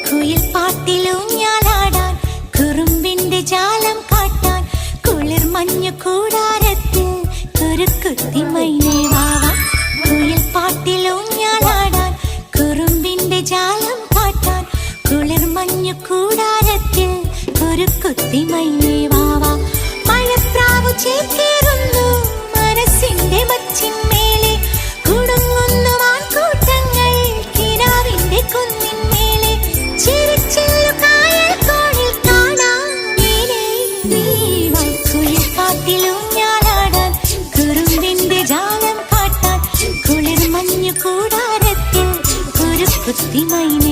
കുയിൽ പാട്ടിലൂഞ്ഞാലാടാൻ കുറുമ്പിന്റെ ജാലം കാട്ടാൻ കുളിർ മഞ്ഞു കൂടാരത്തിൽ ഒരു കുത്തിമൈനേ വാവാ. കുയിൽ പാട്ടിലൂഞ്ഞാലാടാൻ കുറുമ്പിന്റെ ജാലം കാട്ടാൻ കുളിർ മഞ്ഞു കൂടാരത്തിൽ ഒരു കുത്തിമൈനേ വാവാ. മഴപ്രാവു ചേക്കേറുന്നു മനസ്സിന്റെ മച്ചിന്മേലെ കുടുങ്ങുന്നു വാൻകൂട്ടങ്ങൾ കിനാവിന്റെ കുന്നിന്മേലെ ചിരിച്ചില്ലു കായൽ കോണിൽ കാണാം കുയിൽ കാട്ടിലൂഞ്ഞാലാടാൻ കുറുമ്പിന്റെ ജാലം കാട്ടാൻ കുളിർ മഞ്ഞു കൂടാരത്തിൽ ഒരു കുത്തിമൈന